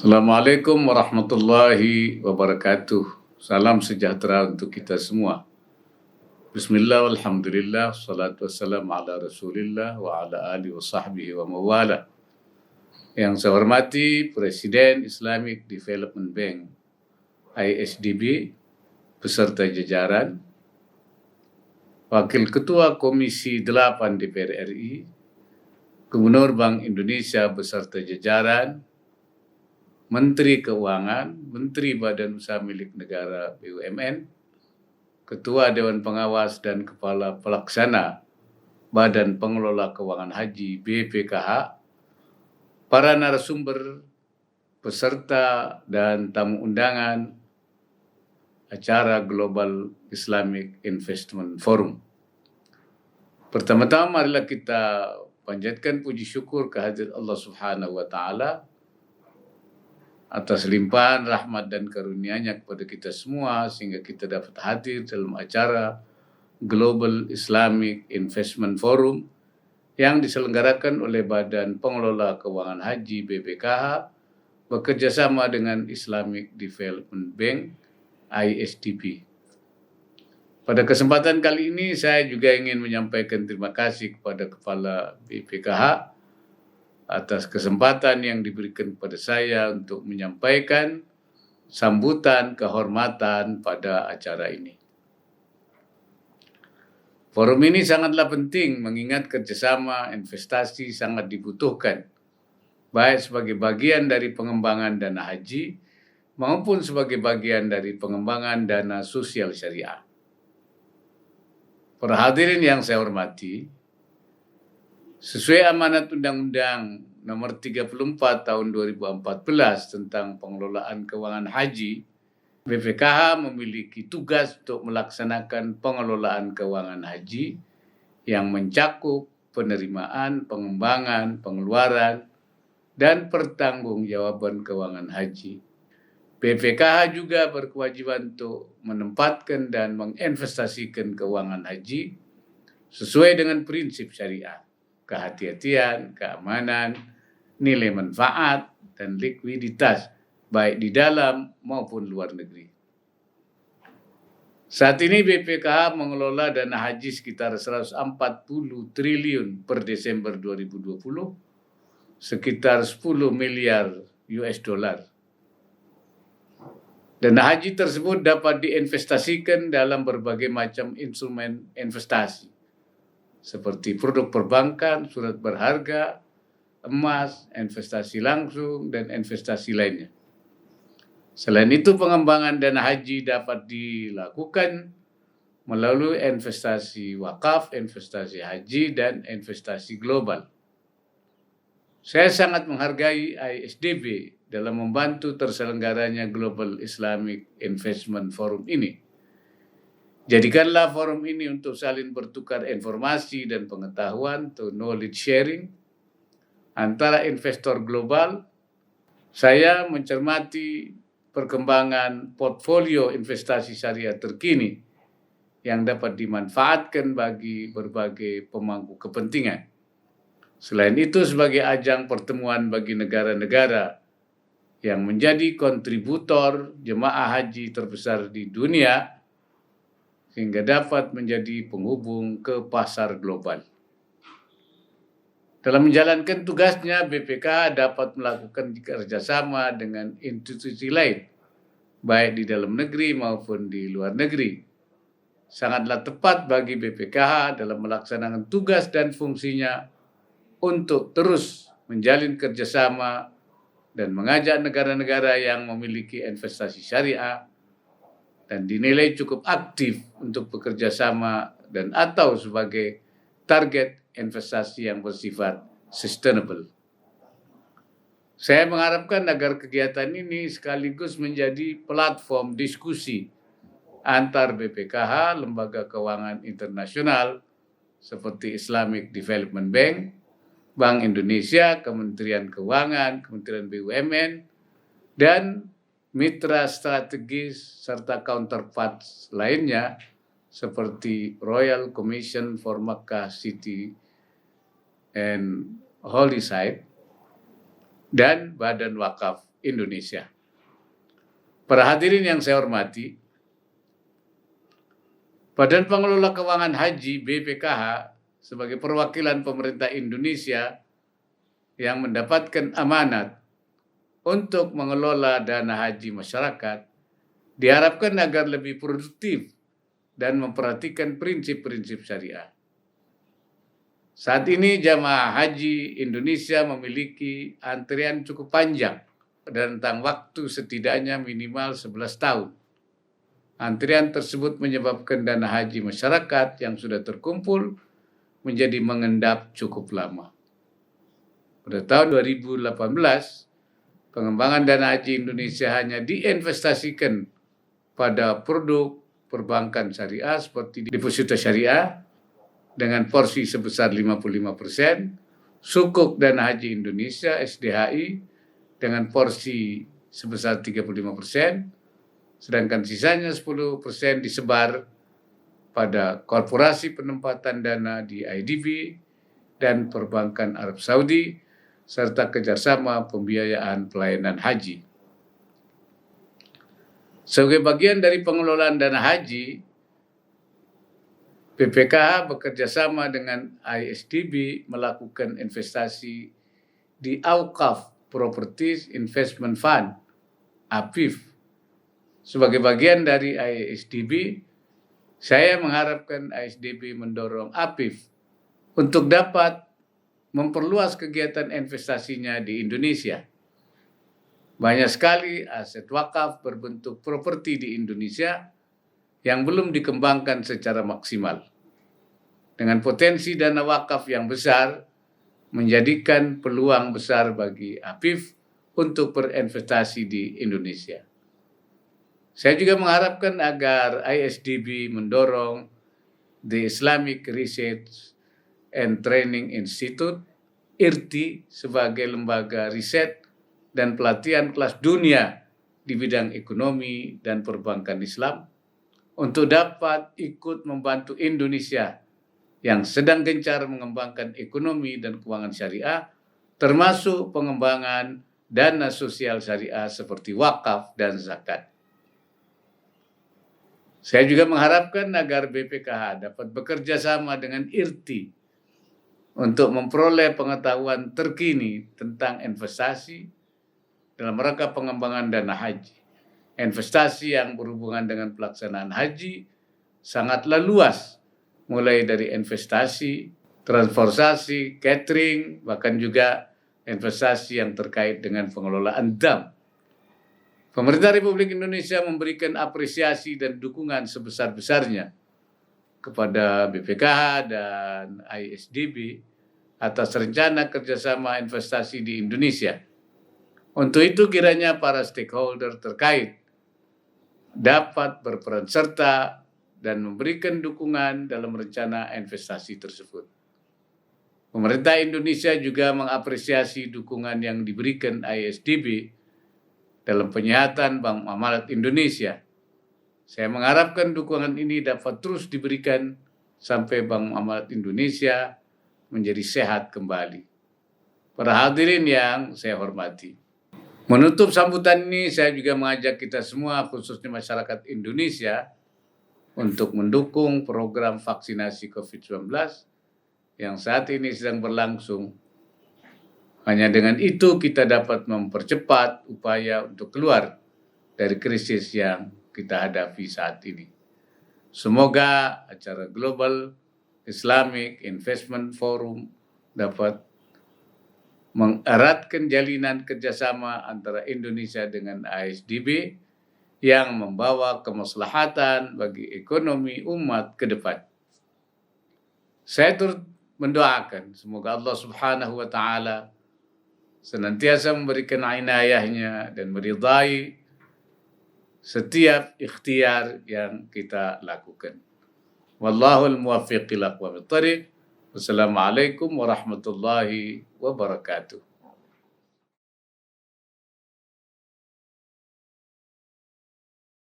Assalamualaikum warahmatullahi wabarakatuh. Salam sejahtera untuk kita semua. Bismillah, alhamdulillah, salatu wassalamu ala rasulillah wa ala alihi wa sahbihi wa mawala. Yang saya hormati Presiden Islamic Development Bank ISDB beserta jajaran, Wakil Ketua Komisi 8 DPR RI, Gubernur Bank Indonesia beserta jajaran, Menteri Keuangan, Menteri Badan Usaha Milik Negara BUMN, Ketua Dewan Pengawas dan Kepala Pelaksana Badan Pengelola Keuangan Haji BPKH, para narasumber, peserta dan tamu undangan acara Global Islamic Investment Forum. Pertama-tama marilah kita panjatkan puji syukur kehadirat Allah Subhanahu wa Ta'ala atas limpahan rahmat dan karunia-Nya kepada kita semua sehingga kita dapat hadir dalam acara Global Islamic Investment Forum yang diselenggarakan oleh Badan Pengelola Keuangan Haji BPKH bekerjasama dengan Islamic Development Bank ISDB. Pada kesempatan kali ini saya juga ingin menyampaikan terima kasih kepada Kepala BPKH atas kesempatan yang diberikan kepada saya untuk menyampaikan sambutan kehormatan pada acara ini. Forum ini sangatlah penting mengingat kerjasama investasi sangat dibutuhkan, baik sebagai bagian dari pengembangan dana haji maupun sebagai bagian dari pengembangan dana sosial syariah. Para hadirin yang saya hormati, sesuai amanat Undang-Undang Nomor 34 Tahun 2014 tentang pengelolaan keuangan haji, BPKH memiliki tugas untuk melaksanakan pengelolaan keuangan haji yang mencakup penerimaan, pengembangan, pengeluaran, dan pertanggungjawaban keuangan haji. BPKH juga berkewajiban untuk menempatkan dan menginvestasikan keuangan haji sesuai dengan prinsip syariah, kehati-hatian, keamanan, nilai manfaat, dan likuiditas baik di dalam maupun luar negeri. Saat ini BPKH mengelola dana haji sekitar 140 triliun per Desember 2020, sekitar 10 miliar US dollar. Dana haji tersebut dapat diinvestasikan dalam berbagai macam instrumen investasi, seperti produk perbankan, surat berharga, emas, investasi langsung, dan investasi lainnya. Selain itu, pengembangan dana haji dapat dilakukan melalui investasi wakaf, investasi haji, dan investasi global. Saya sangat menghargai ISDB dalam membantu terselenggaranya Global Islamic Investment Forum ini. Jadikanlah forum ini untuk saling bertukar informasi dan pengetahuan atau knowledge sharing antara investor global. Saya mencermati perkembangan portfolio investasi syariah terkini yang dapat dimanfaatkan bagi berbagai pemangku kepentingan. Selain itu, sebagai ajang pertemuan bagi negara-negara yang menjadi kontributor jemaah haji terbesar di dunia, sehingga dapat menjadi penghubung ke pasar global. Dalam menjalankan tugasnya, BPKH dapat melakukan kerjasama dengan institusi lain, baik di dalam negeri maupun di luar negeri. Sangatlah tepat bagi BPKH dalam melaksanakan tugas dan fungsinya untuk terus menjalin kerjasama dan mengajak negara-negara yang memiliki investasi syariah dan dinilai cukup aktif untuk bekerja sama dan atau sebagai target investasi yang bersifat sustainable. Saya mengharapkan agar kegiatan ini sekaligus menjadi platform diskusi antar BPKH, lembaga keuangan internasional seperti Islamic Development Bank, Bank Indonesia, Kementerian Keuangan, Kementerian BUMN, dan mitra strategis serta counterparts lainnya seperti Royal Commission for Makkah City and Holy Site dan Badan Wakaf Indonesia. Para hadirin yang saya hormati, Badan Pengelola Keuangan Haji BPKH sebagai perwakilan pemerintah Indonesia yang mendapatkan amanat untuk mengelola dana haji masyarakat diharapkan agar lebih produktif dan memperhatikan prinsip-prinsip syariah. Saat ini jamaah haji Indonesia memiliki antrian cukup panjang dan rentang waktu setidaknya minimal 11 tahun. Antrian tersebut menyebabkan dana haji masyarakat yang sudah terkumpul menjadi mengendap cukup lama. Pada tahun 2018, pengembangan dana haji Indonesia hanya diinvestasikan pada produk perbankan syariah seperti deposito syariah dengan porsi sebesar 55%, sukuk dana haji Indonesia SDHI dengan porsi sebesar 35%, sedangkan sisanya 10% disebar pada korporasi penempatan dana di IDB dan perbankan Arab Saudi, serta kerjasama pembiayaan pelayanan haji. Sebagai bagian dari pengelolaan dana haji, BPKH bekerjasama dengan ISDB melakukan investasi di Awqaf Properties Investment Fund, APIF. Sebagai bagian dari ISDB, saya mengharapkan ISDB mendorong APIF untuk dapat memperluas kegiatan investasinya di Indonesia. Banyak sekali aset wakaf berbentuk properti di Indonesia yang belum dikembangkan secara maksimal. Dengan potensi dana wakaf yang besar, menjadikan peluang besar bagi APIF untuk berinvestasi di Indonesia. Saya juga mengharapkan agar ISDB mendorong The Islamic Research and Training Institute, IRTI, sebagai lembaga riset dan pelatihan kelas dunia di bidang ekonomi dan perbankan Islam untuk dapat ikut membantu Indonesia yang sedang gencar mengembangkan ekonomi dan keuangan syariah, termasuk pengembangan dana sosial syariah seperti wakaf dan zakat. Saya juga mengharapkan agar BPKH dapat bekerja sama dengan IRTI untuk memperoleh pengetahuan terkini tentang investasi dalam rangka pengembangan dana haji. Investasi yang berhubungan dengan pelaksanaan haji sangatlah luas, mulai dari investasi, transportasi, catering, bahkan juga investasi yang terkait dengan pengelolaan dam. Pemerintah Republik Indonesia memberikan apresiasi dan dukungan sebesar-besarnya kepada BPKH dan ISDB atas rencana kerjasama investasi di Indonesia. Untuk itu kiranya para stakeholder terkait dapat berperan serta dan memberikan dukungan dalam rencana investasi tersebut. Pemerintah Indonesia juga mengapresiasi dukungan yang diberikan ISDB dalam penyihatan Bank Muamalat Indonesia. Saya mengharapkan dukungan ini dapat terus diberikan sampai Bank Muamalat Indonesia menjadi sehat kembali. Para hadirin yang saya hormati, menutup sambutan ini saya juga mengajak kita semua, khususnya masyarakat Indonesia, untuk mendukung program vaksinasi COVID-19 yang saat ini sedang berlangsung. Hanya dengan itu kita dapat mempercepat upaya untuk keluar dari krisis yang kita hadapi saat ini. Semoga acara Global Islamic Investment Forum dapat mengeratkan jalinan kerjasama antara Indonesia dengan ISDB yang membawa kemaslahatan bagi ekonomi umat ke depan. Saya turut mendoakan semoga Allah Subhanahu wa Ta'ala senantiasa memberikan inayahnya dan meridai setiap ikhtiar yang kita lakukan. Wallahul muwaffiq ila aqwamit thariq. Wassalamualaikum warahmatullahi wabarakatuh.